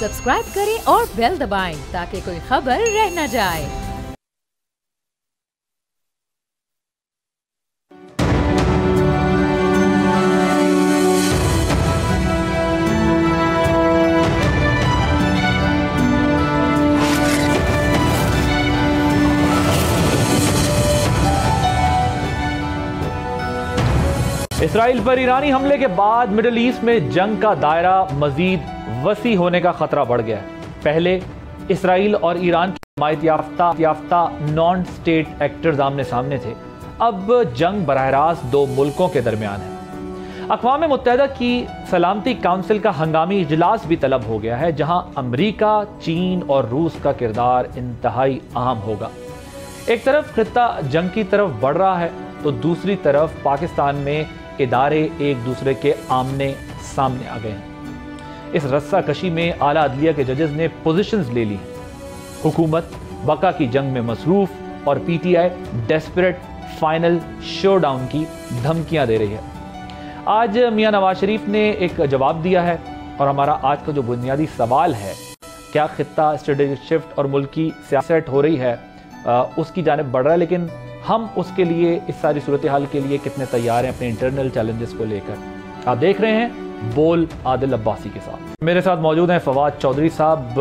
Subscribe करें और bell दबाएं ताकि कोई खबर रह न जाए। इसराइल पर ईरानी हमले के बाद मिडिल ईस्ट में जंग का दायरा मजीद वसी होने का खतरा बढ़ गया है। पहले इसराइल और ईरान की हिमायत याफ्ता नॉन स्टेट एक्टर्स आमने सामने थे, अब जंग बराह रास्त दो मुल्कों के दरमियान है। अक़वाम मुत्तहिदा की सलामती काउंसिल का हंगामी इजलास भी तलब हो गया है, जहां अमरीका, चीन और रूस का किरदार इंतहाई अहम होगा। एक तरफ खित्ता जंग की तरफ बढ़ रहा है तो दूसरी तरफ पाकिस्तान में इदारे एक दूसरे के आमने सामने आ गए हैं। इस रस्सा कशी में आला अदलिया के जजेस ने पोजीशंस ले ली। हुकूमत बका की जंग में मसरूफ और पीटीआई डेस्परेट फाइनल शोडाउन की धमकियां दे रही है। आज मियां नवाज शरीफ ने एक जवाब दिया है और हमारा आज का जो बुनियादी सवाल है, क्या खित्ता स्ट्रेटेजिक शिफ्ट और मुल्क की सियासत हो रही है उसकी जानिब बढ़ रहा है, लेकिन हम उसके लिए इस सारी सूरत हाल के लिए कितने तैयार हैं अपने इंटरनल चैलेंजेस को लेकर। आप देख रहे हैं बोल आदिल अब्बासी के साथ। मेरे साथ मौजूद हैं फवाद चौधरी साहब,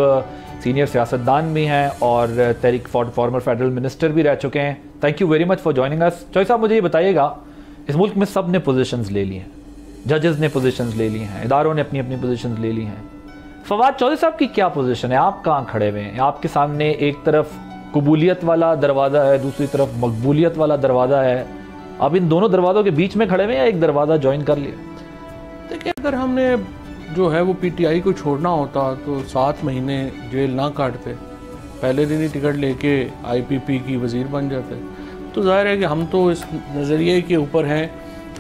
सीनियर सियासतदान भी हैं और तहरीक फॉर्मर फेडरल मिनिस्टर भी रह चुके हैं। Thank you very much for joining us. Chaudhary साहब, मुझे ये बताइएगा, इस मुल्क में सब ने पोजीशंस ले ली हैं, जजेस ने पोजीशंस ले ली हैं, इदारों ने अपनी अपनी पोजीशंस ले ली हैं। फवाद चौधरी साहब की क्या पोजीशन है? आप कहाँ खड़े हुए हैं? आपके सामने एक तरफ कबूलियत वाला दरवाज़ा है, दूसरी तरफ मकबूलियत वाला दरवाज़ा है। अब इन दोनों दरवाज़ों के बीच में खड़े हुए या एक दरवाज़ा ज्वाइन कर लिया? देखिए, अगर हमने जो है वो पीटीआई को छोड़ना होता तो 7 महीने जेल ना काटते, पहले दिन ही टिकट लेके आईपीपी की वज़ीर बन जाते। तो ज़ाहिर है कि हम तो इस नज़रिए के ऊपर हैं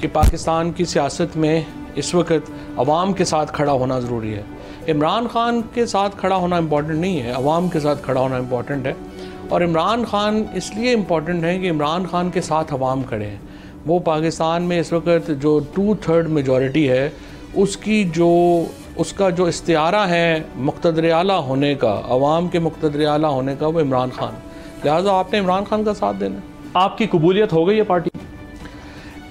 कि पाकिस्तान की सियासत में इस वक्त अवाम के साथ खड़ा होना ज़रूरी है। इमरान ख़ान के साथ खड़ा होना इम्पॉर्टेंट नहीं है, अवाम के साथ खड़ा होना इम्पॉर्टेंट है। और इमरान ख़ान इसलिए इम्पॉर्टेंट है कि इमरान ख़ान के साथ अवाम खड़े हैं। वो पाकिस्तान में इस वक्त जो 2/3 मेजॉरिटी है उसका जो इस्तियारा है मुक़्तदर आला होने का, अवाम के मुक़्तदर आला होने का, वो इमरान ख़ान। लिहाजा आपने इमरान ख़ान का साथ देना। आपकी कबूलियत हो गई है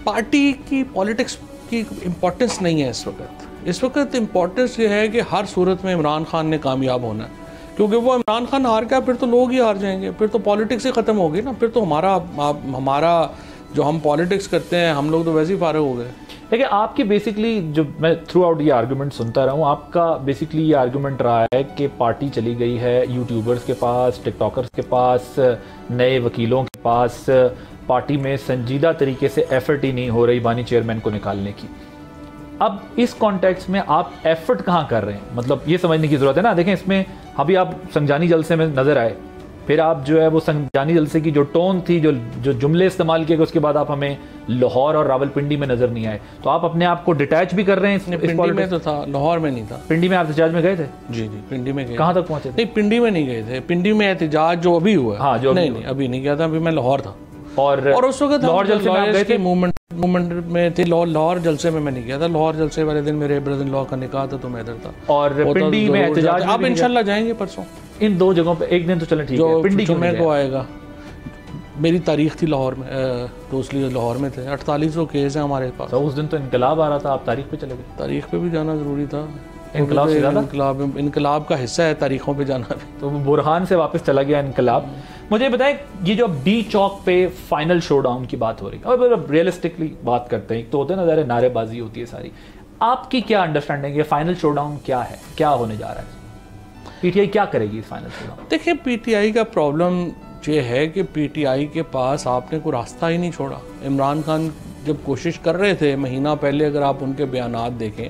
पार्टी की पॉलिटिक्स की इम्पोर्टेंस नहीं है इस वक्त इम्पोर्टेंस ये है कि हर सूरत में इमरान ख़ान ने कामयाब होना है, क्योंकि वो इमरान खान हार गया फिर तो लोग ही हार जाएंगे, फिर तो पॉलिटिक्स ही ख़त्म होगी ना। फिर तो हमारा जो हम पॉलिटिक्स करते हैं हम लोग तो वैसे ही फारिग हो गए। देखिए, आपकी बेसिकली जो मैं थ्रू आउट ये आर्गूमेंट सुनता रहा हूँ, आपका बेसिकली ये आर्गूमेंट रहा है कि पार्टी चली गई है यूट्यूबर्स के पास, टिकटॉकर्स के पास, नए वकीलों के पास, पार्टी में संजीदा तरीके से एफर्ट ही नहीं हो रही बानी चेयरमैन को निकालने की। अब इस कॉन्टेक्स्ट में आप एफर्ट कहाँ कर रहे हैं? मतलब ये समझने की ज़रूरत है ना। देखें, इसमें अभी आप संजानी जलसे में नज़र आए, फिर आप जो है वो संजानी जलसे की जो टोन थी, जो जुमले इस्तेमाल किए, उसके बाद आप हमें लाहौर और रावलपिंडी में नज़र नहीं आए। तो आप अपने आप को डिटैच भी कर रहे हैं? पिंडी में तो था, लाहौर में नहीं था। पिंडी में आप एहतजाज में गए थे? जी, पिंडी में गए। कहाँ तक पहुँचे थे? नहीं, पिंडी में नहीं गए थे। पिंडी में एहतजाज जो अभी हुआ, हाँ, जो नहीं अभी नहीं गया था, अभी मैं लाहौर था। और उस वक्त लाहौर जलसे में आप गए थे? मूवमेंट में थे। लाहौर जलसे में मैं नहीं गया था। लाहौर जलसे वाले दिन मेरे ब्रदर इन लॉ का निकाह था तो मैं इधर था। और पिंडी में एहतजाज आप इंशाल्लाह जाएंगे परसों। इन दो जगहों पे एक दिन तो चलें, ठीक है। पिंडी जुम्मे को आएगा। मेरी तारीख थी लाहौर में, तो इसलिए लाहौर में थे। 4800 केस हैं हमारे पास। तो उस दिन तो इनकलाब आ रहा था, आप तारीख पे चले गए? तारीख पे भी जाना ज़रूरी था। इनकलाब का हिस्सा है तारीखों पे जाना भी। तो बुरहान से वापस चला गया इनकलाब। मुझे बताएं, ये जो अब डी चौक पे फाइनल शोडाउन की बात हो रही है, और रियलिस्टिकली बात करते हैं, एक तो होते हैं ना ज़रा नारेबाजी होती है सारी, आपकी क्या अंडरस्टैंडिंग है? फाइनल शोडाउन क्या है, क्या होने जा रहा है? पीटीआई क्या करेगी इस फाइनल शोडाउन? देखिए, पीटीआई का प्रॉब्लम ये है कि पीटीआई के पास आपने कोई रास्ता ही नहीं छोड़ा। इमरान खान जब कोशिश कर रहे थे महीना पहले, अगर आप उनके बयानात देखें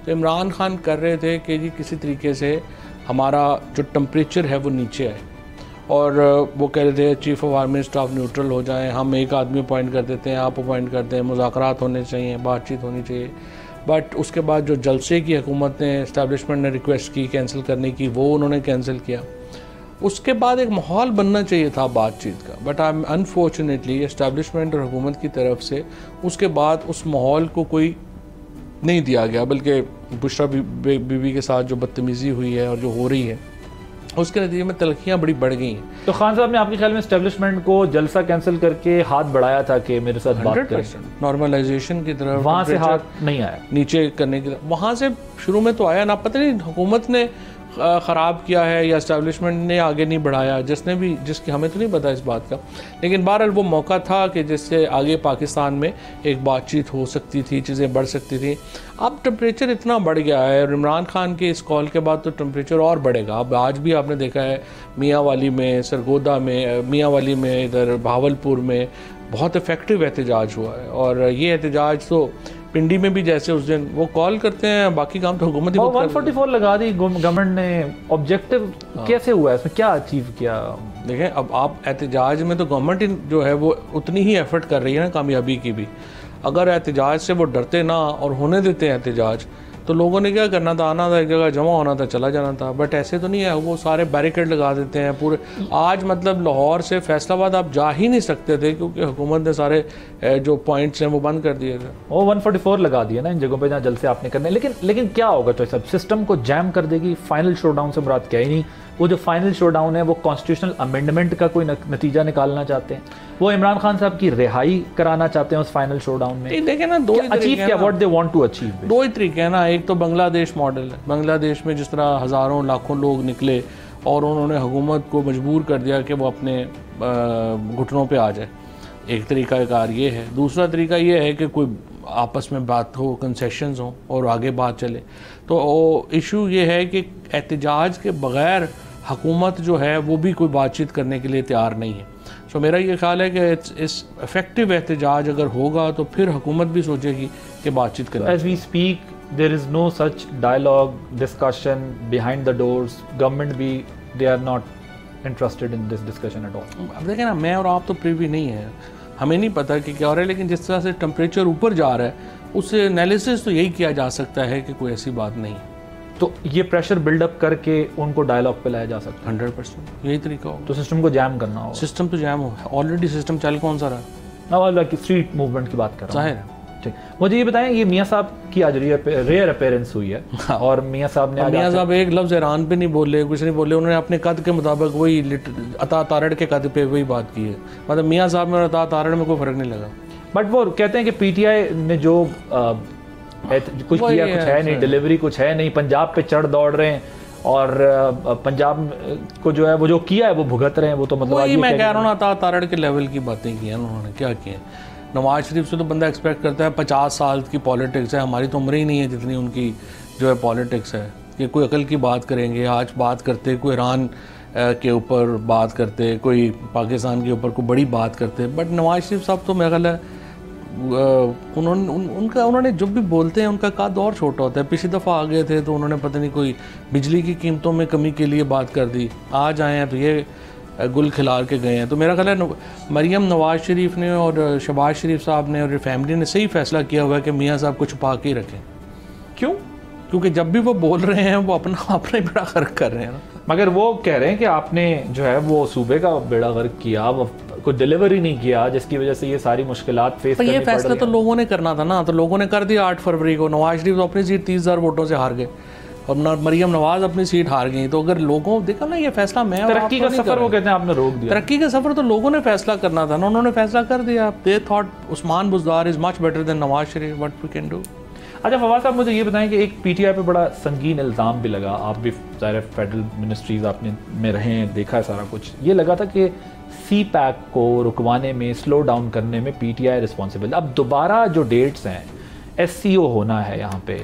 तो इमरान खान कर रहे थे कि जी किसी तरीके से हमारा जो टेम्परेचर है वो नीचे आए, और वो कह रहे थे chief of army staff neutral हो जाएं, हम एक आदमी अपॉइंट कर देते हैं, आप अपॉइंट करते हैं, मुज़ाकरात होने चाहिए, बातचीत होनी चाहिए। बट उसके बाद जो जलसे की हुकूमत ने, इस्टेब्लिशमेंट ने रिक्वेस्ट की कैंसिल करने की, वो उन्होंने कैंसिल किया। उसके बाद एक माहौल बनना चाहिए था बातचीत का, बट अनफॉर्चुनेटली इस्टेब्लिशमेंट और हुकूमत की तरफ से उसके बाद उस माहौल को कोई नहीं दिया गया, बल्कि बुशरा बीबी के साथ जो बदतमीज़ी हुई है और जो हो रही है उसके नतीजे में तलखियाँ बड़ी बढ़ गई हैं। तो खान साहब ने आपके ख्याल में एस्टेब्लिशमेंट को जलसा कैंसिल करके हाथ बढ़ाया था कि मेरे साथ बात करें? 100% नॉर्मलाइजेशन की तरफ, वहाँ से हाथ नहीं आया, नीचे करने की तरफ वहाँ से शुरू में तो आया ना, पता नहीं हुकूमत ने ख़राब किया है या इस्टेब्लिशमेंट ने आगे नहीं बढ़ाया, जिसकी हमें तो नहीं पता इस बात का, लेकिन बहरहाल वो मौका था कि जिससे आगे पाकिस्तान में एक बातचीत हो सकती थी, चीज़ें बढ़ सकती थी। अब टेम्परेचर इतना बढ़ गया है और इमरान खान के इस कॉल के बाद तो टेम्परेचर और बढ़ेगा। अब आज भी आपने देखा है मियांवाली में, सरगोदा में, मियांवाली में, इधर भावलपुर में बहुत इफेक्टिव एहतजाज हुआ है। और ये एहतजाज तो पिंडी में भी जैसे उस दिन वो कॉल करते हैं, बाकी काम तो हुकूमत ही 144 लगा दी गवर्नमेंट ने। ऑब्जेक्टिव कैसे हुआ है, इसमें क्या अचीव किया? देखें, अब आप एहतजाज में तो गवर्नमेंट जो है वो उतनी ही एफर्ट कर रही है ना कामयाबी की भी। अगर एहतजाज से वो डरते ना और होने देते हैं एहतजाज, तो लोगों ने क्या करना था, आना था, एक जगह जमा होना था, चला जाना था। बट ऐसे तो नहीं है, वो सारे बैरिकेड लगा देते हैं पूरे। आज मतलब लाहौर से फैसलाबाद आप जा ही नहीं सकते थे क्योंकि हुकूमत ने सारे जो पॉइंट्स हैं वो बंद कर दिए थे। वो 144 लगा दिया ना इन जगहों पे जहाँ जलसे आपने करने। लेकिन क्या होगा तो सब सिस्टम को जैम कर देगी। फाइनल शोडाउन से मुराद क्या ही नहीं, वो जो फाइनल शोडाउन है वो कॉन्स्टिट्यूशनल अमेंडमेंट का कोई नतीजा निकालना चाहते हैं, वो इमरान खान साहब की रिहाई कराना चाहते हैं उस फाइनल शोडाउन में। देखें ना, दो अचीव क्या, what they want to achieve, दो ही तरीके हैं ना। एक तो बांग्लादेश मॉडल है, बांग्लादेश में जिस तरह हज़ारों लाखों लोग निकले और उन्होंने हुकूमत को मजबूर कर दिया कि वो अपने घुटनों पे आ जाए, एक तरीका कार ये है। दूसरा तरीका ये है कि कोई आपस में बात हो, कंसेशंस हो और आगे बात चले। तो इशू ये है कि एहतजाज के बग़ैर हुकूमत जो है वो भी कोई बातचीत करने के लिए तैयार नहीं है। सो मेरा ये ख्याल है कि इस इफेक्टिव एहतजाज अगर होगा तो फिर हुकूमत भी सोचेगी कि बातचीत करें। As we speak there is no such dialogue, discussion behind the doors. Government भी they are not interested in this discussion at all. अब देखें ना, मैं और आप तो प्रीवी नहीं है, हमें नहीं पता कि क्या हो रहा है, लेकिन जिस तरह से टेम्परेचर ऊपर जा रहा है उससे एनालिसिस तो यही किया जा सकता है कि कोई ऐसी बात नहीं है। तो ये प्रेशर बिल्डअप करके उनको डायलॉग पे लाया जा सकता है। 100% यही तरीका हो। तो सिस्टम को जैम करना होगा। सिस्टम तो जैम हो, ऑलरेडी सिस्टम चल कौन सा रहा है? स्ट्रीट मूवमेंट की बात कर रहा हूँ। ठीक, मुझे ये बताएं, ये मियाँ साहब की आज रेयर अपीयरेंस हुई है और मियाँ साहब एक लफ्ज़ ईरान पे नहीं बोले, कुछ नहीं बोले, उन्होंने अपने कद के मुताबिक वही अता तारड़ के कद पे वही बात की है। मतलब मियाँ साहब में और अता तारड़ में कोई फ़र्क नहीं लगा। बट वो कहते हैं कि पीटीआई ने जो कुछ किया कुछ है नहीं, डिलीवरी कुछ है नहीं, पंजाब पे चढ़ दौड़ रहे हैं और पंजाब को जो है वो जो किया है वो भुगत रहे हैं। वो तो मतलब वही मैं कह रहा हूँ ना, अता तारड़ के लेवल की बातें की हैं उन्होंने। क्या किया? नवाज शरीफ से तो बंदा एक्सपेक्ट करता है 50 साल की पॉलिटिक्स है, हमारी तो उम्र ही नहीं है जितनी उनकी जो है पॉलिटिक्स है, कि कोई अकल की बात करेंगे। आज बात करते कोई ईरान के ऊपर बात करते, कोई पाकिस्तान के ऊपर कोई बड़ी बात करते, बट नवाज शरीफ साहब तो मेरा ख्याल है उन्होंने जो भी बोलते हैं उनका कद और छोटा होता है। पिछली दफ़ा आ गए थे तो उन्होंने पता नहीं कोई बिजली की कीमतों में कमी के लिए बात कर दी, आज आए हैं तो ये गुल खिलार के गए हैं। तो मेरा ख्याल है मरीम नवाज शरीफ ने और शहबाज शरीफ साहब ने और फैमिली ने सही फैसला किया हुआ है कि मियाँ साहब को छुपा के ही रखें। क्यों? क्योंकि जब भी वो बोल रहे हैं वो अपना ही बेड़ा गर्क कर रहे हैं ना। मगर वो कह रहे हैं कि आपने जो है वो सूबे का बेड़ा गर्क किया, वो कोई डिलीवरी नहीं किया, जिसकी वजह से ये सारी मुश्किलात फेस करनी पड़ रही है। ये फैसला तो लोगों ने करना था ना, तो लोगों ने कर दिया 8 फरवरी को। नवाज शरीफ अपनी सीट 30,000 वोटों से हार गए और मरीम नवाज अपनी सीट हार गई। तो अगर लोगों देखा ना, ये फैसला मैं तरक्की का सफर वो कहते हैं आपने रोक दिया। तरक्की का सफर तो लोगों ने फैसला करना था ना, उन्होंने फैसला कर दिया। They thought Usman Buzdar is much better than Nawaz Sharif, what we can do. अच्छा फवाद साहब, मुझे ये बताएं कि एक पीटीआई पे बड़ा संगीन इल्ज़ाम भी लगा, आप भी ज़ाहिर फेडरल मिनिस्ट्रीज आपने में रहे हैं, देखा है सारा कुछ। ये लगा था कि सी पैक को रुकवाने में, स्लो डाउन करने में पीटीआई रिस्पॉन्सिबल। अब दोबारा जो डेट्स हैं, एससीओ होना है यहाँ पे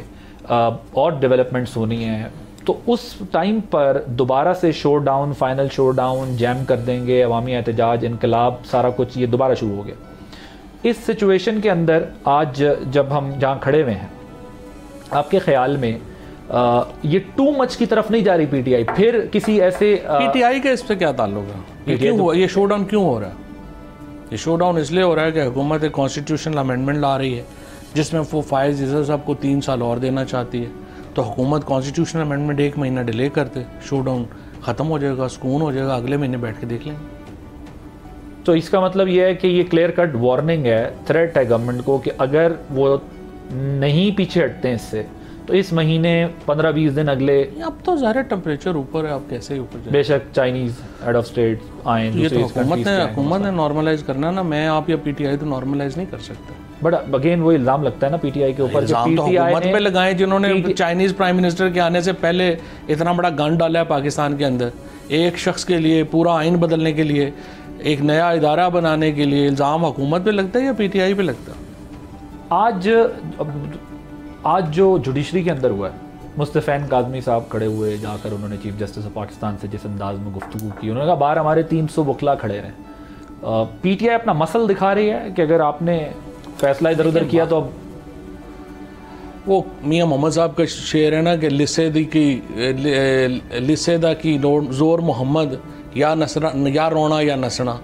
और डेवलपमेंट्स होनी है, तो उस टाइम पर दोबारा से show down, final show down, jam कर देंगे, अवामी एहतजाज, इनकलाब, सारा कुछ ये दोबारा शुरू हो गया। इस सिचुएशन के अंदर आज जब हम जहाँ खड़े हुए हैं, आपके ख्याल में ये टू मच की तरफ नहीं जा रही पीटीआई? फिर किसी ऐसे पीटीआई का इस पर क्या ताल्लुक है? ये क्यों हुआ? ये शो डाउन क्यों हो रहा है? ये शो डाउन इसलिए हो रहा है कि हुकूमत एक कॉन्स्टिट्यूशनल अमेंडमेंट ला रही है जिसमें वो फायज़ जिसर साहब को 3 साल और देना चाहती है। तो हुकूमत कॉन्स्टिट्यूशनल अमेंडमेंट 1 महीना डिले करते, शो डाउन ख़त्म हो जाएगा, सुकून हो जाएगा, अगले महीने बैठ के देख लेंगे। तो इसका मतलब ये है कि ये क्लियर कट वार्निंग है, थ्रेट है गवर्नमेंट को कि अगर वो नहीं पीछे हटते हैं इससे, तो इस महीने 15-20 दिन अगले, अब तो ज़्यादा टेम्परेचर ऊपर है, आप कैसे ऊपर जाए? बेशक चाइनीज हेड ऑफ स्टेट आए, ये तो हुकूमत ने नॉर्मलाइज करना ना, मैं आप या पीटीआई तो नॉर्मलाइज नहीं कर सकते। बट अगेन वो इल्जाम लगता है ना पीटीआई के ऊपर, इल्जाम तो हुकूमत पे लगाए जिन्होंने चाइनीज प्राइम मिनिस्टर के आने से पहले इतना बड़ा गन डाला है पाकिस्तान के अंदर, एक शख्स के लिए, पूरा आइन बदलने के लिए, एक नया इदारा बनाने के लिए। इल्ज़ाम हुकूमत पे लगता है या पीटीआई पे लगता है? आज जो जुडिशरी के अंदर हुआ है, मुस्तफ़ैन काज़मी साहब खड़े हुए, जाकर उन्होंने चीफ जस्टिस ऑफ पाकिस्तान से जिस अंदाज में गुफ्तगू की, उन्होंने कहा बाहर हमारे 300 वकला खड़े रहे। पीटीआई अपना मसल दिखा रही है कि अगर आपने फैसला इधर उधर किया तो अब वो मियाँ मोहम्मद साहब का शेर है ना कि लिसेदा की ज़ोर मोहम्मद या नसरा, या रोना या नसना।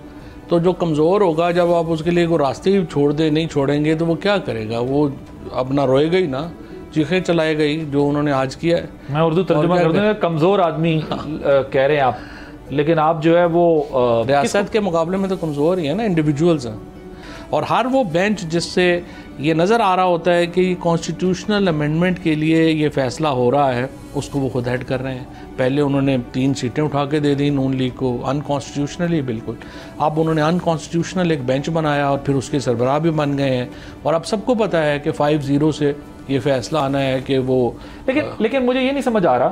तो जो कमज़ोर होगा, जब आप उसके लिए कोई रास्ते ही छोड़ दे, नहीं छोड़ेंगे तो वो क्या करेगा? वो अपना रोएगा ही ना, चीखें चलाएगा ही, जो उन्होंने आज किया है। मैं उर्दू तर्जुमा कर दूंगा, कमज़ोर आदमी कह रहे हैं आप, लेकिन आप जो है वो रियासत के मुकाबले में तो कमज़ोर ही है ना, इंडिविजुअल्स हैं। और हर वो बेंच जिससे ये नज़र आ रहा होता है कि कॉन्स्टिट्यूशनल अमेंडमेंट के लिए ये फ़ैसला हो रहा है, उसको वो खुद हेड कर रहे हैं। पहले उन्होंने 3 सीटें उठा के दे दी नून लीग को, अनकॉन्स्टिट्यूशनली बिल्कुल। अब उन्होंने अनकॉन्स्टिट्यूशनल एक बेंच बनाया और फिर उसके सरबराह भी बन गए हैं। और अब सबको पता है कि 5-0 से ये फ़ैसला आना है कि वो, लेकिन मुझे ये नहीं समझ आ रहा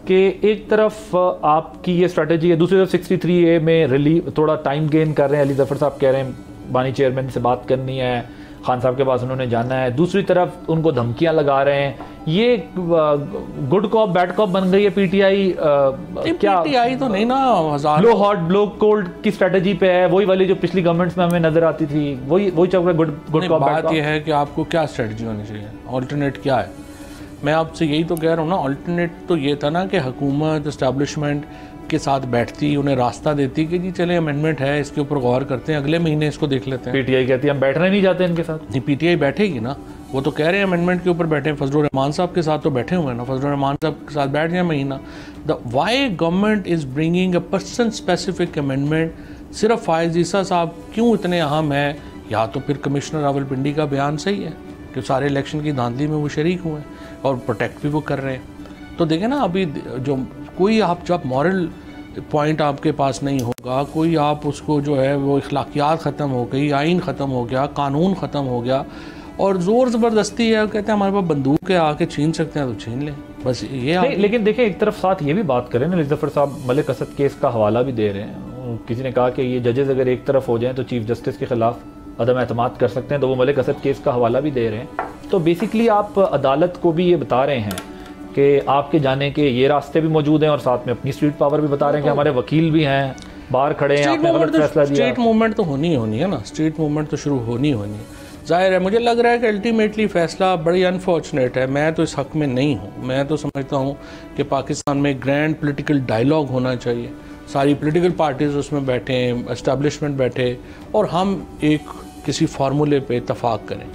कि एक तरफ आपकी ये स्ट्रेटजी है, दूसरी तरफ 63A में रिलीव थोड़ा टाइम गेन कर रहे हैं। अली जफर साहब कह रहे हैं बानी चेयरमैन से बात करनी है, खान साहब के पास उन्होंने जाना है, दूसरी तरफ उनको धमकियां लगा रहे हैं। ये गुड कॉप बैड कॉप बन गई है पीटीआई। क्या पीटीआई तो नहीं ना, लो हॉट ब्लो कोल्ड की स्ट्रेटजी पे है, वही वाली जो पिछली गवर्नमेंट्स में हमें नजर आती थी, वही चल रहा है। गुड कॉप बैड बात ये है कि आपको क्या स्ट्रेटजी होनी चाहिए, ऑल्टरनेट क्या है? मैं आपसे यही तो कह रहा हूँ ना, ऑल्टरनेट तो ये था ना कि हुकूमत एस्टैब्लिशमेंट के साथ बैठती, उन्हें रास्ता देती कि जी चले अमेंडमेंट है, इसके ऊपर गौर करते हैं, अगले महीने इसको देख लेते हैं। पीटीआई कहती है हम बैठना नहीं चाहते इनके साथ। नहीं, पीटीआई बैठेगी ना, वो तो कह रहे हैं अमेंडमेंट के ऊपर बैठे। फजलुर रहमान साहब के साथ तो बैठे हुए हैं ना, फजलुर रहमान साहब के साथ बैठ जाए महीना। The why government is bringing a person specific amendment, सिर्फ फायज़ ईसा साहब क्यों इतने अहम है? या तो फिर कमिश्नर रावलपिंडी का बयान सही है कि सारे इलेक्शन की धांधली में वो शरीक हुए हैं और प्रोटेक्ट भी वो कर रहे हैं। तो देखें ना, अभी जो कोई आप जब मॉरल पॉइंट आपके पास नहीं होगा, कोई आप उसको जो है वो अखलाकियात ख़त्म हो गई, आइन ख़त्म हो गया, कानून ख़त्म हो गया, और ज़ोर ज़बरदस्ती है, कहते हैं हमारे पास बंदूक है, आके छीन सकते हैं तो छीन लें, बस ये। लेकिन देखिए, एक तरफ साथ ये भी बात करें ना, जफर साहब मलिक असद केस का हवाला भी दे रहे हैं। किसी ने कहा कि ये जजेस अगर एक तरफ हो जाएं तो चीफ जस्टिस के खिलाफ अदम एतमाद कर सकते हैं, तो वो मलिक असद केस का हवाला भी दे रहे हैं। तो बेसिकली आप अदालत को भी ये बता रहे हैं कि आपके जाने के ये रास्ते भी मौजूद हैं, और साथ में अपनी स्ट्रीट पावर भी बता रहे हैं कि हमारे वकील भी हैं, बाहर खड़े हैं, आपने गलत फैसला दिया। स्ट्रीट मूवमेंट तो होनी है ना, स्ट्रीट मूवमेंट तो शुरू होनी है। जाहिर है, मुझे लग रहा है कि अल्टीमेटली फ़ैसला बड़ी अनफॉर्चुनेट है। मैं तो इस हक़ में नहीं हूँ। मैं तो समझता हूँ कि पाकिस्तान में ग्रैंड पॉलिटिकल डायलॉग होना चाहिए, सारी पॉलिटिकल पार्टीज़ उसमें बैठें, एस्टेब्लिशमेंट बैठे, और हम एक किसी फार्मूले पे इत्तफाक करें।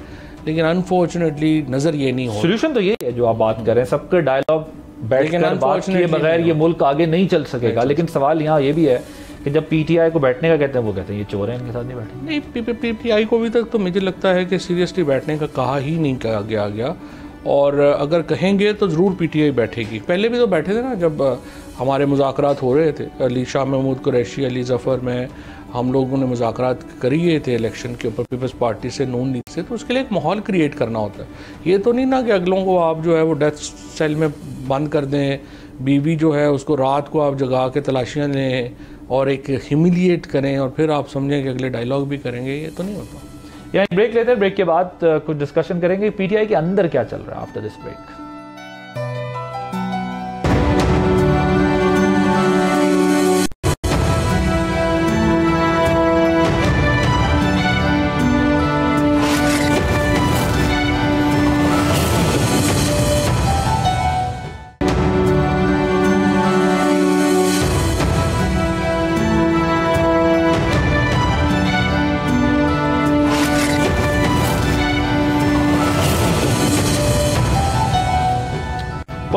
लेकिन अनफॉर्चुनेटली नज़र ये नहीं हो। सोल्यूशन तो ये है जो आप बात कर रहे हैं, सबके डायलॉग बैठकर बात किए बगैर ये मुल्क आगे नहीं चल सकेगा। लेकिन सवाल यहाँ ये भी है कि जब पीटीआई को बैठने का कहते हैं, वो कहते हैं ये चोर हैं, इनके साथ नहीं बैठे। नहीं, पीटीआई को अभी तक तो मुझे लगता है कि सीरियसली बैठने का कहा ही नहीं कहा गया, और अगर कहेंगे तो ज़रूर पीटीआई बैठेगी। पहले भी तो बैठे थे ना, जब हमारे मुज़ाकरात हो रहे थे, अली शाह महमूद कुरैशी, अली ज़फ़र में, हम लोगों ने मुज़ाकरात करिए थे इलेक्शन के ऊपर पीपल्स पार्टी से, नून लीग से। तो उसके लिए एक माहौल क्रिएट करना होता है। ये तो नहीं ना कि अगलों को आप जो है वो डेथ सेल में बंद कर दें, बीवी जो है उसको रात को आप जगा के तलाशियाँ लें और एक ह्यूमिलिएट करें, और फिर आप समझें कि अगले डायलॉग भी करेंगे। ये तो नहीं होता। यानी ब्रेक लेते हैं, ब्रेक के बाद कुछ डिस्कशन करेंगे पीटीआई के अंदर क्या चल रहा है after this break.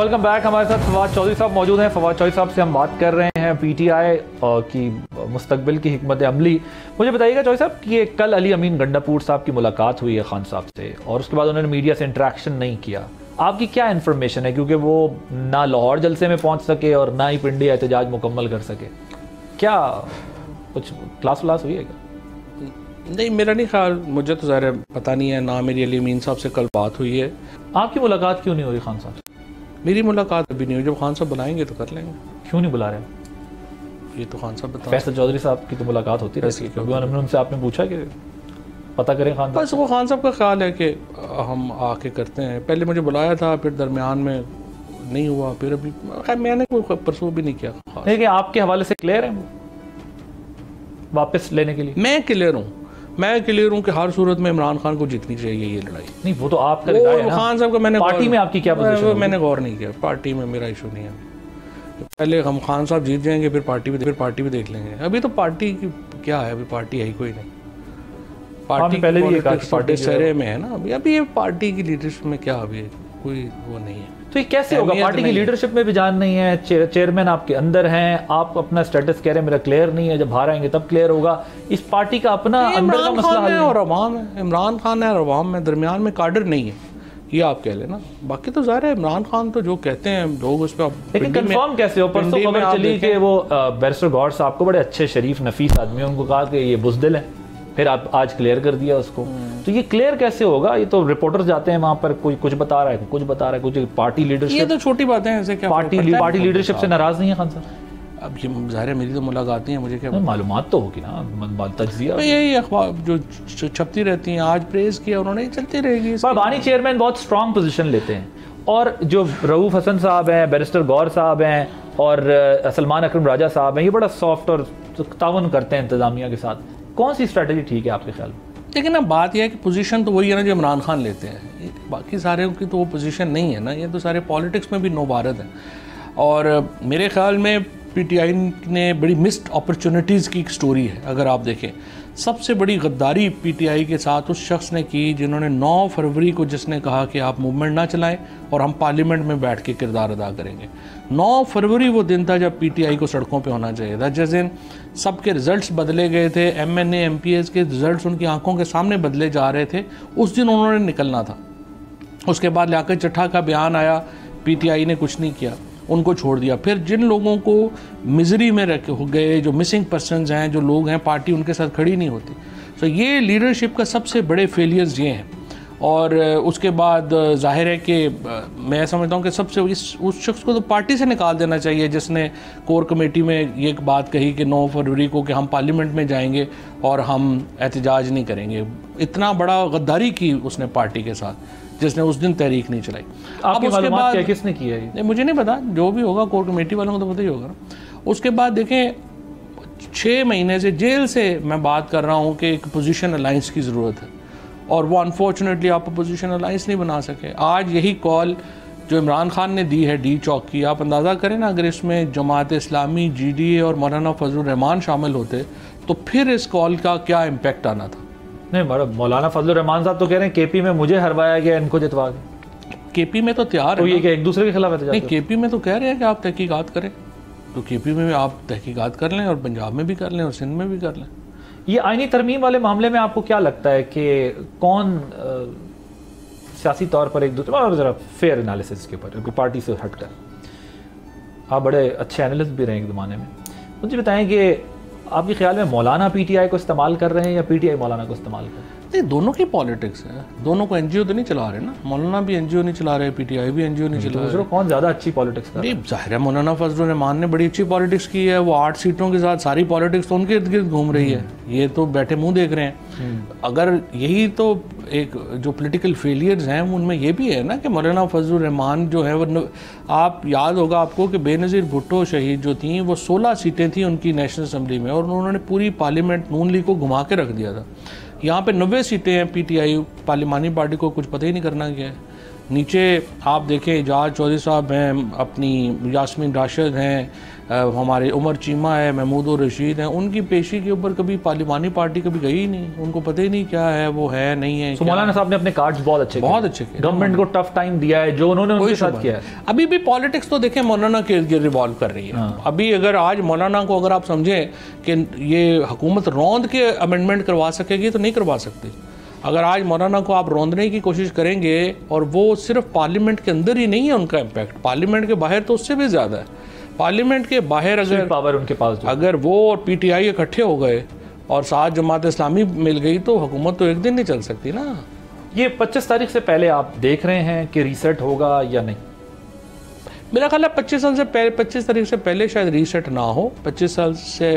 Welcome back. हमारे साथ फवाद चौधरी साहब मौजूद हैं। फवाद चौधरी साहब से हम बात कर रहे हैं पीटीआई की मुस्तकबिल की हिकमत अमली। मुझे बताइएगा चौधरी साहब कि ये कल अली अमीन गंडापुर साहब की मुलाकात हुई है खान साहब से और उसके बाद उन्होंने मीडिया से इंटरेक्शन नहीं किया। आपकी क्या इन्फॉर्मेशन है, क्योंकि वो ना लाहौर जलसे में पहुंच सके और ना ही पिंडी एहतजाज मुकम्मल कर सके, क्या कुछ क्लास व्लास हुई है क्या? नहीं, मेरा नहीं ख्याल, मुझे तो ज़ाहिर पता नहीं है, ना मेरी अली अमीन साहब से कल बात हुई है। आपकी मुलाकात क्यों नहीं हो रही खान साहब से? मेरी मुलाकात अभी नहीं हुई, जब खान साहब बुलाएंगे तो कर लेंगे। क्यों नहीं बुला रहे? ये तो खान साहब बता। फैसल चौधरी साहब की तो मुलाकात होती रहती है, क्योंकि उनसे आपने पूछा कि पता करें खान साहब? बस वो खान साहब का ख्याल है कि हम आके करते हैं। पहले मुझे बुलाया था, फिर दरमियान में नहीं हुआ, फिर अभी खैर मैंने कोई परसों भी नहीं किया। लेकिन आपके हवाले से क्लियर है वापस लेने के लिए? मैं क्लियर हूँ कि हर सूरत में इमरान खान को जीतनी चाहिए ये लड़ाई। नहीं, वो तो आपका है ना। खान साहब का मैंने पार्टी में आपकी क्या पोजीशन है? मैंने गौर नहीं किया, पार्टी में मेरा इशू नहीं है। पहले हम खान साहब जीत जाएंगे, फिर पार्टी भी देख लेंगे। अभी तो पार्टी की क्या है, अभी पार्टी है ही कोई नहीं। पार्टी पहले भी पार्टी शहरे में है ना अभी ये पार्टी की लीडरशिप में क्या अभी कोई वो नहीं है। तो ये कैसे होगा? पार्टी की लीडरशिप में भी जान नहीं है, चेयरमैन आपके अंदर हैं, आप अपना स्टेटस कह रहे हैं मेरा क्लियर नहीं है, जब बाहर आएंगे तब क्लियर होगा। इस पार्टी का अपना अंदर का मसला हल है और अवाम है। इमरान खान है और अवाम में दरमियान में काडर नहीं है, ये आप कह लेना। बाकी तो ज़ाहिर है इमरान खान तो जो कहते हैं लोग उस पर। लेकिन कंफर्म कैसे हो? परसों खबर चली कि वो बैरिस्टर गौर साहब को, बड़े अच्छे शरीफ नफीस आदमी, उनको कहा कि ये बुज़दिल है, फिर आप आज क्लियर कर दिया उसको। तो ये क्लियर कैसे होगा? ये तो रिपोर्टर्स जाते हैं वहां पर, कोई कुछ बता रहा है, कुछ पार्टी लीडरशिप। ये तो छोटी बातें हैं, ऐसे क्या पार्टी लीडरशिप से नाराज नहीं है खान साहब? अब ये ज़ाहिर है मेरी तो मुलाकात नहीं है, मुझे क्या मालूमात तो होगी ना, तज्जिया यही अखबार जो छपती रहती हैं। आज प्रेस किया उन्होंने, चलती रहेगी। बानी चेयरमैन बहुत स्ट्रांग पोजीशन लेते हैं और जो रऊफ हसन साहब हैं, बैरिस्टर गौर साहब हैं और सलमान अकरम राजा साहब हैं, ये बड़ा सॉफ्ट और ताउन करते हैं इंतजामिया के साथ। कौन सी स्ट्रेटजी ठीक है आपके ख्याल में? लेकिन ना बात यह है कि पोजीशन तो वही है ना जो इमरान खान लेते हैं, बाकी सारे की तो वो पोजीशन नहीं है ना। ये तो सारे पॉलिटिक्स में भी नोबारद हैं और मेरे ख्याल में पीटीआई ने बड़ी मिस्ड अपॉर्चुनिटीज़ की एक स्टोरी है। अगर आप देखें, सबसे बड़ी गद्दारी पीटीआई के साथ उस शख्स ने की जिन्होंने 9 फरवरी को जिसने कहा कि आप मूवमेंट ना चलाएं और हम पार्लियामेंट में बैठ के किरदार अदा करेंगे। 9 फरवरी वो दिन था जब पीटीआई को सड़कों पे होना चाहिए था। जिस दिन सबके रिजल्ट्स बदले गए थे, एमएनए एमपीएस के रिजल्ट्स उनकी आंखों के सामने बदले जा रहे थे, उस दिन उन्होंने निकलना था। उसके बाद लियाकत चट्टा का बयान आया, पीटीआई ने कुछ नहीं किया, उनको छोड़ दिया। फिर जिन लोगों को मिजरी में रखे हो गए, जो मिसिंग पर्सनस हैं, जो लोग हैं, पार्टी उनके साथ खड़ी नहीं होती। तो ये लीडरशिप का सबसे बड़े फेलियर्स ये हैं। और उसके बाद जाहिर है कि मैं समझता हूँ कि सबसे उस शख्स को तो पार्टी से निकाल देना चाहिए जिसने कोर कमेटी में ये बात कही कि 9 फरवरी को कि हम पार्लियामेंट में जाएंगे और हम एहतजाज नहीं करेंगे। इतना बड़ा गद्दारी की उसने पार्टी के साथ, जिसने उस दिन तहरीक नहीं चलाई। अब उसके बाद किसने किया है? मुझे नहीं पता, जो भी होगा कोर कमेटी वालों को तो पता ही होगा ना। उसके बाद देखें 6 महीने से जेल से मैं बात कर रहा हूँ कि एक पोजीशन अलाइंस की ज़रूरत है और वो अनफॉर्चुनेटली आप पोजीशन अलाइंस नहीं बना सके। आज यही कॉल जो इमरान खान ने दी है डी चौक की, आप अंदाज़ा करें ना, अगर इसमें जमात इस्लामी, जीडीए और मौलाना फजलुर रहमान शामिल होते तो फिर इस कॉल का क्या इम्पैक्ट आना था। नहीं, मौलाना फजलुर रहमान साहब तो कह रहे हैं केपी में मुझे हरवाया गया, इनको जितवा के। केपी में तो तैयार है, ये क्या एक दूसरे के खिलाफ है? नहीं, केपी में तो कह रहे हैं कि आप तहकीकात करें, तो केपी में आप तहकीकात कर लें और पंजाब में भी कर लें और सिंध में भी कर लें। ये आईनी तरमीम वाले मामले में आपको क्या लगता है कि कौन सियासी तौर पर एक दूसरे और ज़रा फेयर एनालिसिस के ऊपर, पार्टी से हटकर, आप बड़े अच्छे एनालिस्ट भी रहे एक ज़माने में, मुझे बताएं कि आपके ख्याल में मौलाना पीटीआई को इस्तेमाल कर रहे हैं या पीटीआई मौलाना को इस्तेमाल कर रहे हैं? नहीं, दोनों की पॉलिटिक्स है, दोनों को एनजीओ तो नहीं चला रहे ना। मौलाना भी एनजीओ नहीं चला रहे, पीटीआई भी एनजीओ नहीं चला रहे। कौन ज़्यादा अच्छी पॉलिटिक्स कर रहा है? जाहिर है मौलाना फजलुर रहमान ने बड़ी अच्छी पॉलिटिक्स की है। वो 8 सीटों के साथ सारी पॉलिटिक्स तो उनके इर्द गिर्द घूम रही है, ये तो बैठे मुंह देख रहे हैं। अगर यही तो एक जो पॉलिटिकल फेलियर्स हैं उनमें ये भी है ना कि मौलाना फजलुर रहमान जो है वो, आप याद होगा आपको कि बेनज़ीर भुट्टो शहीद जो थी वो 16 सीटें थी उनकी नेशनल असम्बली में और उन्होंने पूरी पार्लियामेंट नून लीग को घुमा के रख दिया था। यहाँ पे 90 सीटें हैं पीटीआई, पार्लिमानी पार्टी को कुछ पता ही नहीं करना क्या है। नीचे आप देखें एजाज चौधरी साहब हैं, अपनी यास्मीन राशिद हैं, हमारे उमर चीमा है, महमूद और रशीद हैं, उनकी पेशी के ऊपर कभी पार्लिमानी पार्टी कभी गई ही नहीं, उनको पता ही नहीं क्या है वो है नहीं है। मौलाना साहब ने अपने कार्ड्स बहुत अच्छे किए, गवर्नमेंट को टफ टाइम दिया है जो उन्होंने उनके साथ किया है। अभी भी पॉलिटिक्स तो देखें मौलाना के इर्द गिर्द रिवॉल्व कर रही है। हाँ। अभी अगर आज मौलाना को अगर आप समझें कि ये हुकूमत रौंद के अमेंडमेंट करवा सकेगी तो नहीं करवा सकती। अगर आज मौलाना को आप रौंदने की कोशिश करेंगे, और वो सिर्फ पार्लियामेंट के अंदर ही नहीं है उनका इम्पैक्ट, पार्लियामेंट के बाहर तो उससे भी ज़्यादा है। पार्लियामेंट के बाहर अगर पावर उनके पास अगर वो और पीटीआई इकट्ठे हो गए और साथ जमात इस्लामी मिल गई तो हुकूमत तो एक दिन नहीं चल सकती ना। ये 25 तारीख से पहले आप देख रहे हैं कि रीसेट होगा या नहीं? मेरा ख्याल है 25 तारीख से पहले शायद रीसेट ना हो। 25 साल से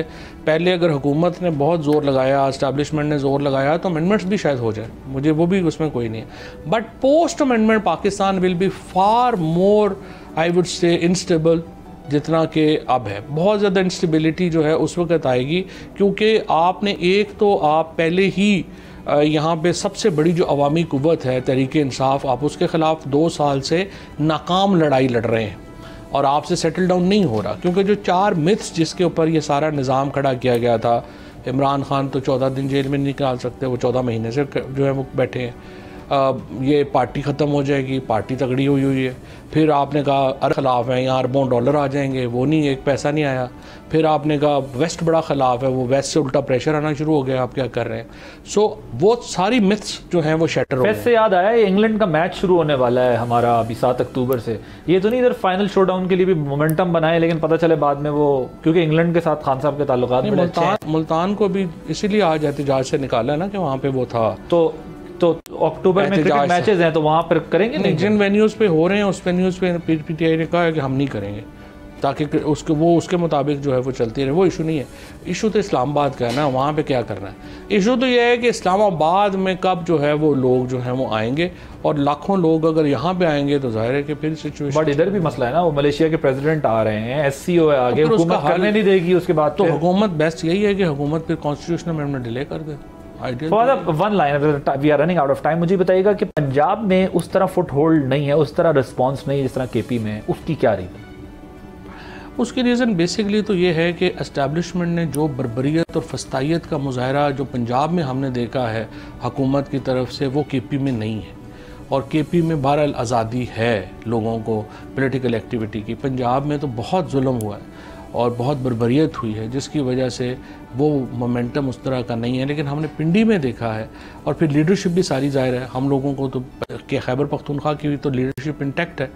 पहले अगर हुकूमत ने बहुत ज़ोर लगाया, एस्टैब्लिशमेंट ने ज़ोर लगाया तो अमेंडमेंट्स भी शायद हो जाए, मुझे वो भी उसमें कोई नहीं है। But post amendment Pakistan will be far more I would say instable जितना कि अब है। बहुत ज़्यादा इंस्टेबिलिटी जो है उस वक्त आएगी, क्योंकि आपने एक तो आप पहले ही यहाँ पे सबसे बड़ी जो अवामी कुव्वत है तहरीक इंसाफ, आप उसके ख़िलाफ़ 2 साल से नाकाम लड़ाई लड़ रहे हैं और आपसे सेटल डाउन नहीं हो रहा। क्योंकि जो 4 मिथ्स जिसके ऊपर ये सारा निज़ाम खड़ा किया गया था, इमरान खान तो 14 दिन जेल में नहीं निकाल सकते, वो 14 महीने से जो है वो बैठे हैं। ये पार्टी ख़त्म हो जाएगी, पार्टी तगड़ी हुई है। फिर आपने कहा अरब खिलाफ है, यहाँ अरबों डॉलर आ जाएंगे, वो नहीं, एक पैसा नहीं आया। फिर आपने कहा वेस्ट बड़ा ख़िलाफ़ है, वो वेस्ट से उल्टा प्रेशर आना शुरू हो गया, आप क्या कर रहे हैं। सो वो सारी मिथ्स जो हैं वो शटर हो गए। वेस्ट से याद आया, इंग्लैंड का मैच शुरू होने वाला है हमारा अभी 7 अक्टूबर से। ये तो नहीं इधर फाइनल शोडाउन के लिए भी मोमेंटम बनाए, लेकिन पता चले बाद में वो, क्योंकि इंग्लैंड के साथ खान साहब के ताल्लुकात मुल्तान को भी इसीलिए आज एहतजाज से निकाला है ना कि वहाँ पे वो था। तो अक्टूबर में क्रिकेट मैचेस हैं तो वहाँ पर करेंगे नहीं? जिन वेन्यूज़ पे हो रहे हैं उस वेन्यूज़ पे पीटीआई ने कहा है कि हम नहीं करेंगे, ताकि उसके मुताबिक जो है वो चलती रहे। वो इशू नहीं है, इशू तो इस्लामाबाद का है ना, वहाँ पे क्या करना है। इशू तो ये है कि इस्लामाबाद में कब जो है वो लोग जो हैं वो आएंगे, और लाखों लोग अगर यहाँ पे आएंगे तो जाहिर है कि फिर सिचुएशन। बट इधर भी मसला है ना, वो मलेशिया के प्रेसिडेंट आ रहे हैं, SCO है आगे, हुकूमत करने नहीं देगी उसके बाद। तो हुकूमत बेस्ट यही है कि हुकूमत फिर कॉन्स्टिट्यूशनल अमेंडमेंट डिले कर दे। One line, we are running out of time, मुझे बताइएगा कि पंजाब में उस तरह फुट होल्ड नहीं है, उस तरह रिस्पॉन्स नहीं है जिस तरह KP में है, उसकी क्या रीज़न? उसकी रीज़न बेसिकली तो ये है कि एस्टैब्लिशमेंट ने जो बर्बरियत और फस्तायत का मुजाहरा जो पंजाब में हमने देखा है हुकूमत की तरफ से, वो KP में नहीं है। और KP में बहरहाल आज़ादी है लोगों को पॉलिटिकल एक्टिविटी की। पंजाब में तो बहुत जुल्म हुआ है और बहुत बर्बरियत हुई है, जिसकी वजह से वो मोमेंटम उस तरह का नहीं है। लेकिन हमने पिंडी में देखा है, और फिर लीडरशिप भी सारी ज़ाहिर है, हम लोगों को तो कि खैबर पख्तूनख्वा की भी तो लीडरशिप इंटैक्ट है।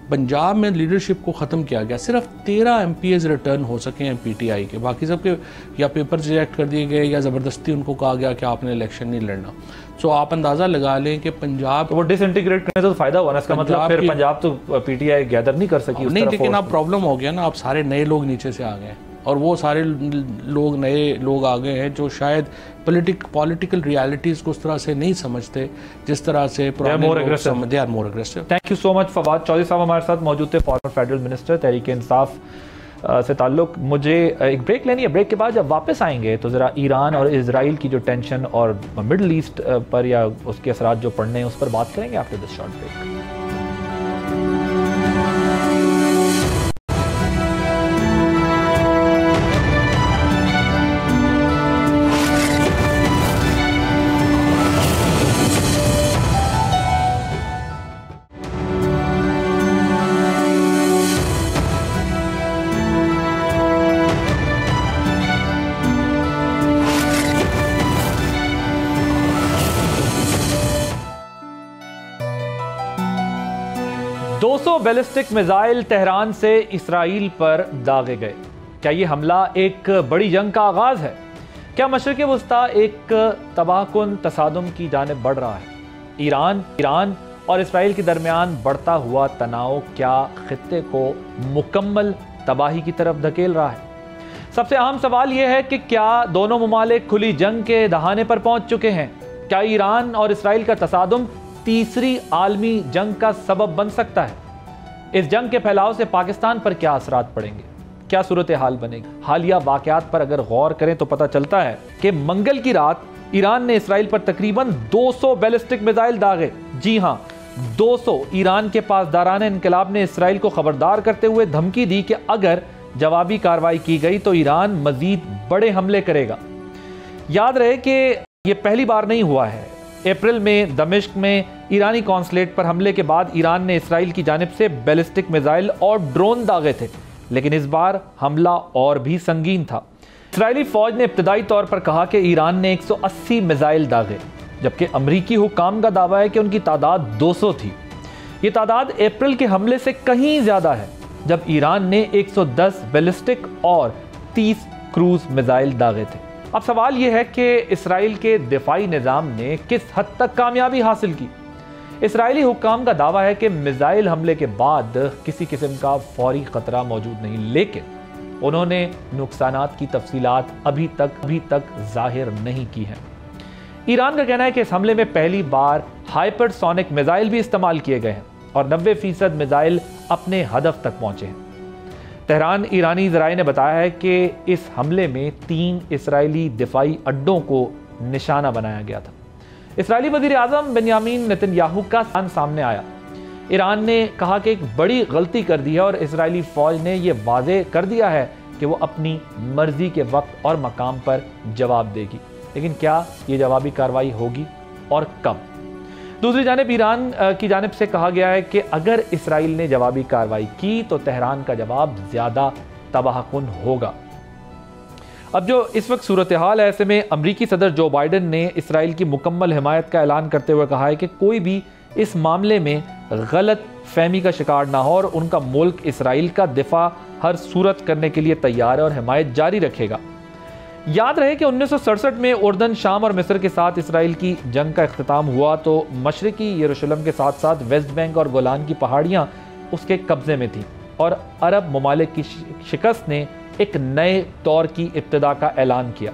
पंजाब में लीडरशिप को ख़त्म किया गया, सिर्फ 13 MPs रिटर्न हो सके हैं PTI के, बाकी सबके या पेपर रिजेक्ट कर दिए गए या ज़बरदस्ती उनको कहा गया कि आपने इलेक्शन नहीं लड़ना। सो आप अंदाज़ा लगा लें कि पंजाब तो वो डिसइंटीग्रेट करने से तो फ़ायदा हुआ ना, इसका मतलब फिर पंजाब तो PTI गैदर नहीं कर सकी। नहीं, लेकिन अब प्रॉब्लम हो गया ना, अब सारे नए लोग नीचे से आ गए, और वो सारे लोग नए लोग आ गए हैं जो शायद पॉलिटिकल रियलिटीज़ को उस तरह से नहीं समझते जिस तरह से they are more aggressive. Thank you so much. Fawad Chaudhry साहब हमारे साथ मौजूद थे, former federal minister, Tehreek Insaf से ताल्लुक़। मुझे एक ब्रेक लेनी है, ब्रेक के बाद जब वापस आएंगे तो ज़रा ईरान और इजराइल की जो टेंशन और मिडल ईस्ट पर या उसके असरात जो पड़ने हैं उस पर बात करेंगे after this short break. Ballistic missile Tehran से इसराइल पर दागे गए। क्या ये हमला एक बड़ी जंग का आगाज है? क्या मशरिक़ वस्ता एक तबाहकुन तसादुम की जानिब बढ़ रहा है? ईरान और इसराइल के दरमियान बढ़ता हुआ तनाव क्या खित्ते को मुकम्मल तबाही की तरफ धकेल रहा है? सबसे अहम सवाल यह है कि क्या दोनों ममालिक खुली जंग के दहाने पर पहुंच चुके हैं? क्या ईरान और इसराइल का तसादुम तीसरी आलमी जंग का सबब बन सकता है? इस जंग के फैलाव से पाकिस्तान पर क्या असरात पड़ेंगे? क्या सूरत हाल बनेगी? हालिया वाकयात पर अगर गौर करें तो पता चलता है कि मंगल की रात ईरान ने इसराइल पर तकरीबन 200 बैलिस्टिक मिसाइल दागे। जी हां, 200 ईरान के पासदारान इंकलाब ने इसराइल को खबरदार करते हुए धमकी दी कि अगर जवाबी कार्रवाई की गई तो ईरान मजीद बड़े हमले करेगा। याद रहे कि यह पहली बार नहीं हुआ है। अप्रैल में दमिश्क में ईरानी कॉन्सुलेट पर हमले के बाद ईरान ने इसराइल की जानिब से बैलिस्टिक मिसाइल और ड्रोन दागे थे, लेकिन इस बार हमला और भी संगीन था। इसराइली फौज ने इब्तदाई तौर पर कहा कि ईरान ने 180 मिसाइल दागे, जबकि अमरीकी हुकाम का दावा है कि उनकी तादाद 200 थी। ये तादाद अप्रैल के हमले से कहीं ज्यादा है, जब ईरान ने 110 बैलिस्टिक और 30 क्रूज मिसाइल दागे थे। अब सवाल यह है कि इसराइल के दिफाई निज़ाम ने किस हद तक कामयाबी हासिल की। इसराइली हुक्काम का दावा है कि मिसाइल हमले के बाद किसी किस्म का फौरी खतरा मौजूद नहीं, लेकिन उन्होंने नुकसानात की तफसीलात अभी तक जाहिर नहीं की हैं। ईरान का कहना है कि इस हमले में पहली बार हाइपरसोनिक मिसाइल भी इस्तेमाल किए गए हैं और 90% मिसाइल अपने हदफ तक पहुंचे हैं। तेहरान ईरानी ज़राए ने बताया है कि इस हमले में 3 इसराइली दिफाई अड्डों को निशाना बनाया गया था। इसराइली वज़ीर आज़म बेंयामीन नेतन्याहू का सामने आया। ईरान ने कहा कि एक बड़ी गलती कर दी है और इसराइली फ़ौज ने यह वाज़े कर दिया है कि वो अपनी मर्जी के वक्त और मकाम पर जवाब देगी, लेकिन क्या ये जवाबी कार्रवाई होगी और कब? दूसरी जानिब ईरान की जानिब से कहा गया है कि अगर इसराइल ने जवाबी कार्रवाई की तो तेहरान का जवाब ज़्यादा तबाहकुन होगा। अब जो इस वक्त सूरत हाल है, ऐसे में अमरीकी सदर जो बाइडन ने इसराइल की मुकम्मल हिमायत का ऐलान करते हुए कहा है कि कोई भी इस मामले में गलत फहमी का शिकार ना हो और उनका मुल्क इसराइल का दिफा हर सूरत करने के लिए तैयार है और हिमायत जारी रखेगा। याद रहे कि 1967 में उर्दन, शाम और मिस्र के साथ इसराइल की जंग का इख्तिताम हुआ तो मशरकी यरूशलेम के साथ साथ वेस्ट बैंक और गोलान की पहाड़ियाँ उसके कब्जे में थीं और अरब ममालिक की शिकस्त ने एक नए दौर की इब्तिदा का ऐलान किया।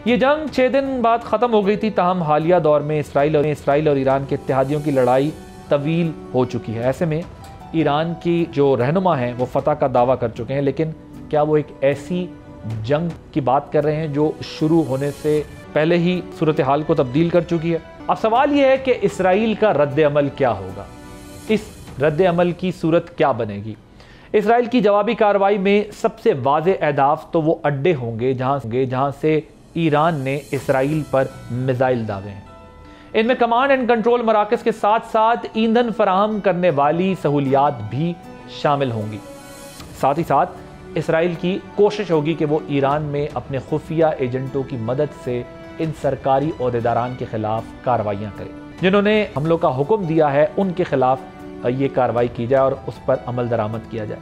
ये जंग 6 दिन बाद ख़त्म हो गई थी, ताहम हालिया दौर में इसराइल और ईरान के इत्तेहादियों की लड़ाई तवील हो चुकी है। ऐसे में ईरान की जो रहनुमा हैं वो फतह का दावा कर चुके हैं, लेकिन क्या वो एक ऐसी जंग की बात कर रहे हैं जो शुरू होने से पहले ही सूरत हाल को तब्दील कर चुकी है? अब सवाल यह है कि इसराइल का रद्द अमल क्या होगा, इस रद्द अमल की सूरत क्या बनेगी। इसराइल की जवाबी कार्रवाई में सबसे वाज़े अहदाफ तो वो अड्डे होंगे जहां से ईरान ने इसराइल पर मिसाइल दागे हैं। इनमें कमांड एंड कंट्रोल मराकज़ के साथ साथ ईंधन फराहम करने वाली सहूलियात भी शामिल होंगी। साथ ही साथ इसराइल की कोशिश होगी कि वो ईरान में अपने खुफिया एजेंटों की मदद से इन सरकारी ओहदेदारान के खिलाफ कार्रवाइयाँ करे, जिन्होंने हमलों का हुक्म दिया है उनके खिलाफ ये कार्रवाई की जाए और उस पर अमल दरामद किया जाए।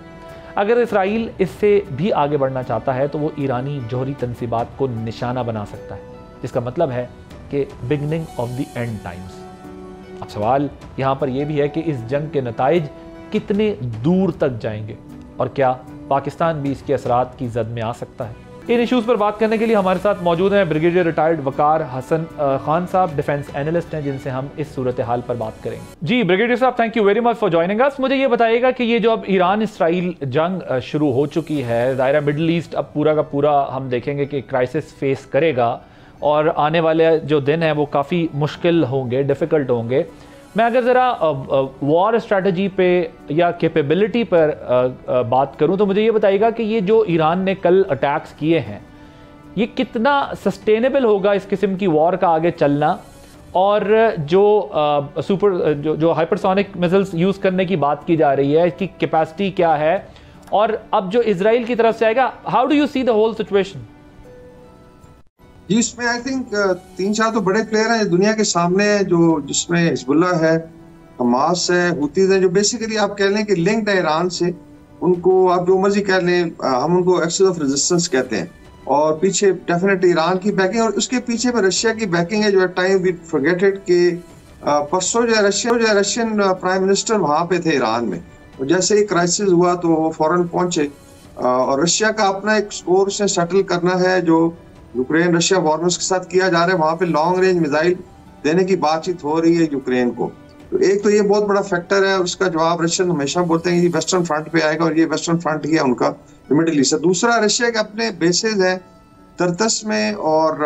अगर इसराइल इससे भी आगे बढ़ना चाहता है तो वो ईरानी जौहरी तनसीबात को निशाना बना सकता है, जिसका मतलब है कि beginning of the end times. अब सवाल यहाँ पर यह भी है कि इस जंग के नताइज कितने दूर तक जाएंगे और क्या पाकिस्तान भी इसके असरात की जद में आ सकता है। इन इश्यूज़ पर बात करने के लिए हमारे साथ मौजूद हैं ब्रिगेडियर रिटायर्ड वकार हसन खान साहब, डिफेंस एनालिस्ट हैं, जिनसे हम इस सूरत हाल पर बात करेंगे। जी ब्रिगेडियर साहब, thank you very much for joining us. मुझे ये बताइएगा कि ये जो अब ईरान इसराइल जंग शुरू हो चुकी है, दायरा मिडल ईस्ट अब पूरा का पूरा हम देखेंगे कि क्राइसिस फेस करेगा और आने वाले जो दिन हैं वो काफ़ी मुश्किल होंगे, डिफ़िकल्ट होंगे। मैं अगर ज़रा वॉर स्ट्रैटेजी पे या कैपेबिलिटी पर बात करूं तो मुझे ये बताइएगा कि ये जो ईरान ने कल अटैक्स किए हैं ये कितना सस्टेनेबल होगा इस किस्म की वॉर का आगे चलना, और जो हाइपरसोनिक मिसाइल्स यूज़ करने की बात की जा रही है इसकी कैपेसिटी क्या है, और अब जो इजराइल की तरफ से आएगा, how do you see the whole situation? इसमें आई थिंक 3-4 तो बड़े प्लेयर हैं दुनिया के सामने, जो जिसमें हिजबुल्लाह है, हमास है, हुतीज है, जो बेसिकली आप कह लें कि लिंक्ड है ईरान से। उनको आप जो मर्जी कह लें, हम उनको एक्सेस ऑफ रेजिस्टेंस कहते हैं। और पीछे डेफिनेटली ईरान की बैकिंग और उसके पीछे में रशिया की बैकिंग है। जो टाइम वी फॉरगेटेड कि परसों जो रशियन प्राइम मिनिस्टर वहाँ पे थे ईरान में, और जैसे ही क्राइसिस हुआ तो वो फौरन पहुंचे। और रशिया का अपना एक स्कोर उसने सेटल करना है जो यूक्रेन रशिया वॉर्मर्स के साथ किया जा रहा है। वहाँ पे लॉन्ग रेंज मिसाइल देने की बातचीत हो रही है यूक्रेन को। तो एक तो ये बहुत बड़ा फैक्टर है, उसका जवाब रशियन हमेशा बोलते हैं कि वेस्टर्न फ्रंट पे आएगा, और ये वेस्टर्न फ्रंट ही है उनका मिडिल ईस्ट। दूसरा, रशिया के अपने बेसेज हैं तरतस में और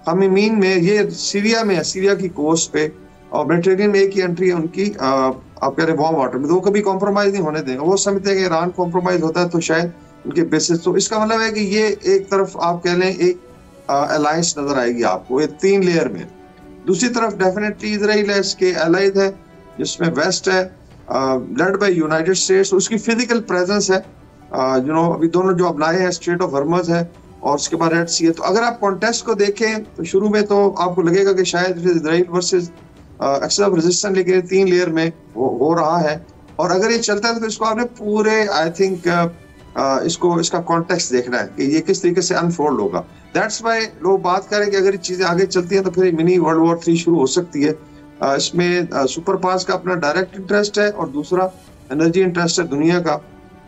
खमीमीन में, ये सीरिया में है, सीरिया की कोस्ट पे, और मेडिटेरियन में एक ही एंट्री है उनकी, आप कह रहे हैं वार्म वाटर में, तो वो कभी कॉम्प्रोमाइज नहीं होने देंगे। वो समझते हैं कि ईरान कॉम्प्रोमाइज होता है तो शायद उनके बेसिस, तो इसका मतलब है कि ये एक तरफ आप कह लें एक अलायंस नजर आएगी आपको, ये 3 लेयर में। दूसरी तरफ डेफिनेटली इजराइल है, इसके एलाइड है, जिसमें वेस्ट है लेड बाय यूनाइटेड स्टेट्स, उसकी फिजिकल प्रेजेंस है, अभी दोनों जो अपनाए हैं, स्ट्रेट ऑफ हॉर्मुज है और उसके बाद रेड सी है। तो अगर आप कॉन्टेस्ट को देखें तो शुरू में तो आपको लगेगा कि शायद Israel versus axis of resistance, लेकिन 3 लेयर में हो रहा है। और अगर ये चलता है तो इसको आपने पूरे आई थिंक इसका कॉन्टेक्स्ट देखना है कि ये किस तरीके से अनफोल्ड होगा। दैट्स वाई लोग बात करें कि अगर ये चीजें आगे चलती हैं तो फिर मिनी वर्ल्ड वॉर 3 शुरू हो सकती है। इसमें सुपर पावर्स का अपना डायरेक्ट इंटरेस्ट है और दूसरा एनर्जी इंटरेस्ट है दुनिया का।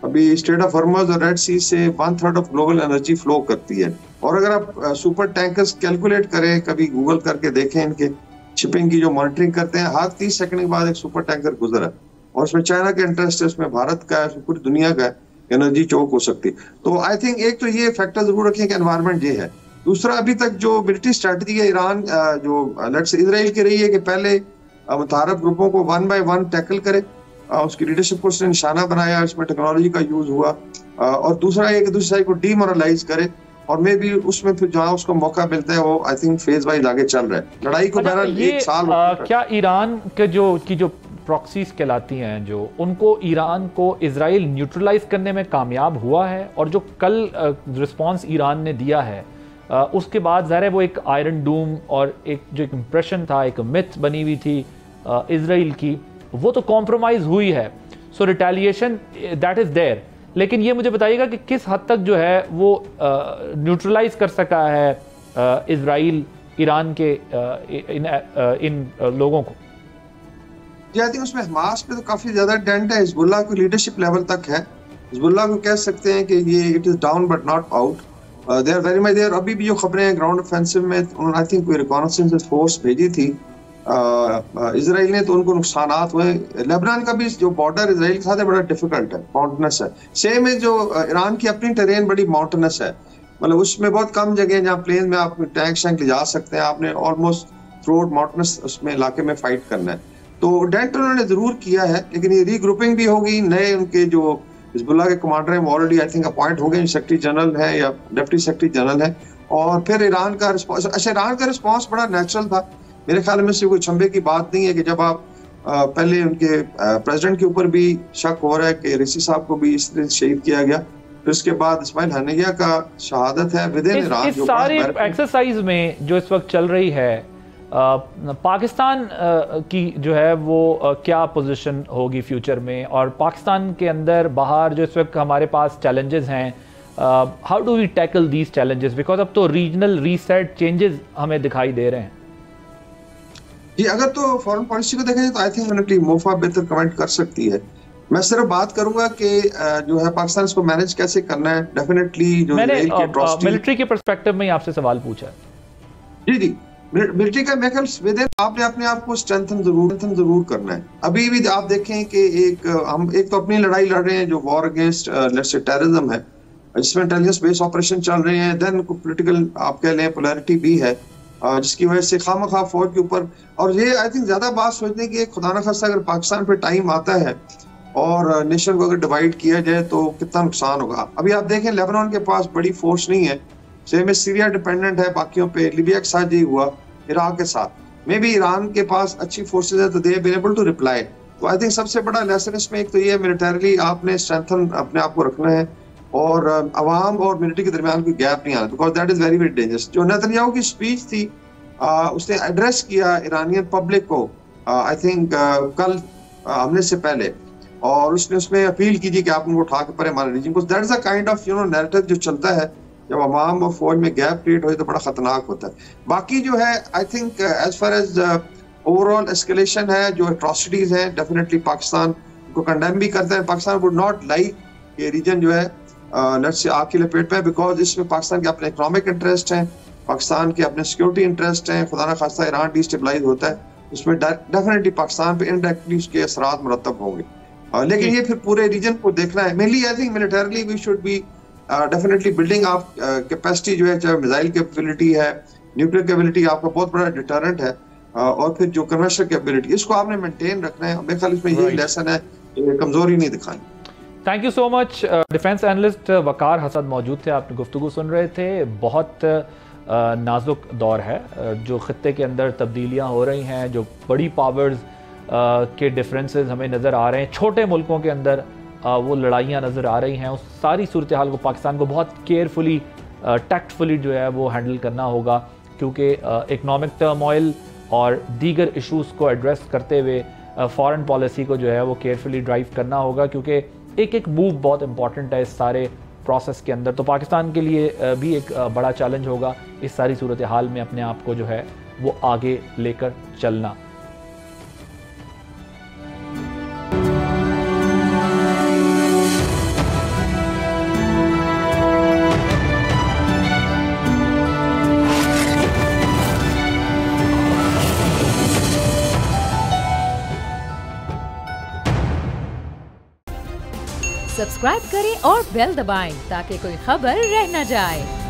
अभी स्ट्रेट ऑफ हॉर्मुज और रेड सी से 1/3 ऑफ ग्लोबल एनर्जी फ्लो करती है। और अगर आप सुपर टैंकर्स कैलकुलेट करें, कभी गूगल करके देखें, इनके शिपिंग की जो मॉनिटरिंग करते हैं, हर 30 सेकंड के बाद एक सुपर टैंकर गुजरा है और उसमें चाइना का इंटरेस्ट है, उसमें भारत का है, पूरी दुनिया का है, एनर्जी चौक हो सकती है। तो आई थिंक एक तो ये फैक्टर जरूर रखें कि एनवायरमेंट ये है। दूसरा, अभी तक जो मिलिट्री स्ट्रेटजी है ईरान जो लेट्स से इजराइल की रही है कि पहले मुतारफ ग्रुपों को 1 by 1 टैकल करे, उसकी लीडरशिप को उसने निशाना बनाया, उसमें टेक्नोलॉजी का यूज हुआ, और दूसरा एक दूसरे साइड को डीमोरलाइज करे, और मे भी उसमें फिर जहाँ उसको मौका मिलता है वो आई थिंक फेज वाइज आगे चल रहा है। लड़ाई को बहरहाल 1 साल क्या ईरान के जो प्रॉक्सीज कहलाती हैं, जो उनको ईरान को इजराइल न्यूट्रलाइज करने में कामयाब हुआ है? और जो कल रिस्पांस ईरान ने दिया है उसके बाद ज़ाहिर है वो एक आयरन डूम और एक जो एक इम्प्रेशन था, एक मिथ बनी हुई थी इजराइल की, वो तो कॉम्प्रोमाइज़ हुई है। सो रिटेलिएशन दैट इज़ देयर। लेकिन ये मुझे बताइएगा कि किस हद तक जो है वो न्यूट्रलाइज कर सका है इजराइल ईरान के इन लोगों को? आई थिंक उसमें हमास पे तो काफी ज्यादा डेंट है, हिजबुल्लाह की लीडरशिप लेवल तक है। हिजबुल्लाह को कह सकते हैं कि ये it is down but not out, they are very much there. अभी भी जो खबरें हैं ग्राउंड ऑफेंसिव में, उन्होंने आई थिंक कोई रिकॉनेसेंस फोर्स भेजी थी इजराइल ने, तो उनको नुकसानात हुए। लेबनान का भी जो बॉर्डर इजराइल के साथ है बड़ा डिफिकल्ट है, माउंटेनस है। सेम है जो ईरान की अपनी टेरेन बड़ी माउंटेनस है, मतलब उसमें बहुत कम जगह जहाँ प्लेन में आप टैंक शैंक ले जा सकते हैं, आपने ऑलमोस्ट थ्रू माउंटेनस उसमें इलाके में फाइट करना है। तो डेंट उन्होंने जरूर किया है, लेकिन ये रीग्रुपिंग भी होगी। नए उनके जो हिजबुल्लाह के कमांडर हैं वो ऑलरेडी आई थिंक अपॉइंट हो गए, सेक्रेटरी जनरल है या डिप्टी सेक्रेटरी जनरल है। और फिर ईरान का रिस्पॉन्स, अच्छा ईरान का रिस्पॉन्स बड़ा नेचुरल था मेरे ख्याल में, सिर्फ कोई छंबे की बात नहीं है कि जब आप पहले उनके प्रेसिडेंट के ऊपर भी शक हो रहा है कि रईसी साहब को भी इस तरह शहीद किया गया, फिर उसके बाद इस्माइल हनिया का शहादत है विद इन ईरान। इस सारी एक्सरसाइज में जो इस वक्त चल रही है, पाकिस्तान की जो है वो क्या पोजीशन होगी फ्यूचर में, और पाकिस्तान के अंदर बाहर जो इस वक्त हमारे पास चैलेंजेस हैं, how do we tackle these challenges? Because अब तो रीजनल रीसेट चेंजेस हमें दिखाई दे रहे हैं। जी, अगर तो फॉरेन पॉलिसी को देखें तो आई थिंक मोफा बेहतर कमेंट कर सकती है। मैं सिर्फ बात करूंगा कि जो है पाकिस्तान इसको मैनेज कैसे करना है। डेफिनेटली जो मैंने मिलिट्री के पर्सपेक्टिव में आपसे सवाल पूछा। जी मिलिट्री का विद इन आपने अपने आप को स्ट्रेंथन जरूर करना है। अभी भी आप देखें कि हम एक तो अपनी लड़ाई लड़ रहे हैं जो war against let's say terrorism है, जिसमें इंटेलिजेंस बेस्ड ऑपरेशन चल रहे हैं। देन पॉलिटिकल आप कह लें पोलैरिटी भी है, जिसकी वजह से खामखा फौज के ऊपर, और ये आई थिंक ज्यादा बात सोचने की, खुदा न खास्ता अगर पाकिस्तान पे टाइम आता है और नेशन को अगर डिवाइड किया जाए तो कितना नुकसान होगा। अभी आप देखें लेबनान के पास बड़ी फोर्स नहीं है, सेम सीरिया डिपेंडेंट है बाकियों पे, लीबिया के साथ यही हुआ, इराक के साथ में भी ईरान के पास अच्छी फोर्सेज है, तो they been able to reply. तो आई थिंक सबसे बड़ा लेसन इसमें एक तो ये मिलिटरीली आपने स्ट्रेंथन अपने आप को रखना है, और अवाम और मिलिट्री के दरमियान कोई गैप नहीं आना, because that is very very dangerous. जो नेतन्याहू की स्पीच थी, उसने एड्रेस किया ईरानियन पब्लिक को आई थिंक कल हमले से पहले, और उसने उसमें अपील की थी कि आप उनको उठा के परे हमारे रीजन को। That is a kind of narrative जो चलता है, जब अवाम और फौज में गैप क्रिएट हो तो बड़ा खतरनाक होता है। बाकी जो है I think as far as overall escalation है, जो एट्रोसिटीज हैं, डेफिनेटली पाकिस्तान को कंडेम भी करता है। पाकिस्तान वुड नॉट लाइक ये रीजन जो है लेट्स से आग की लपेट पे, बिकॉज इसमें पाकिस्तान के अपने इकोनॉमिक इंटरेस्ट हैं, पाकिस्तान के अपने सिक्योरिटी इंटरेस्ट हैं। खुदा ना खास्ता ईरान डिस्टेबलाइज होता है, उसमें डेफिनेटली पाकिस्तान पे इनडायरेक्टली उसके असरात मुरतब होंगे। लेकिन ये फिर पूरे रीजन को देखना है। Mainly I think militarily we should be definitely building of capacity, जो है चाहे मिसाइल कैपेबिलिटी है, न्यूक्लियर कैपेबिलिटी आपका बहुत बड़ा डिटरेंट है। और फिर जो कन्वेंशनल कैपेबिलिटी, इसको आपने मेंटेन रखना है। मेरे ख्याल इसमें यही लेसन है, कमजोरी नहीं दिखानी। Thank you so much. Defence analyst Waqar Hasad मौजूद थे, आपने गुफ्तगू सुन रहे थे। बहुत नाजुक दौर है, जो खत्ते के अंदर तब्दीलियाँ हो रही हैं, जो बड़ी पावर्स के डिफरेंसेस हमें नज़र आ रहे हैं, छोटे मुल्कों के अंदर वो लड़ाइयाँ नज़र आ रही हैं। उस सारी सूरत हाल को पाकिस्तान को बहुत केयरफुली टैक्टफुली जो है वो हैंडल करना होगा, क्योंकि इकनॉमिक टर्मोइल और दीगर इशूज़ को एड्रेस करते हुए फॉरेन पॉलिसी को जो है वो केयरफुली ड्राइव करना होगा, क्योंकि एक एक मूव बहुत इंपॉर्टेंट है इस सारे प्रोसेस के अंदर। तो पाकिस्तान के लिए भी एक बड़ा चैलेंज होगा इस सारी सूरत हाल में अपने आप को जो है वो आगे लेकर चलना। सब्सक्राइब करें और बेल दबाएं ताकि कोई खबर रह न जाए।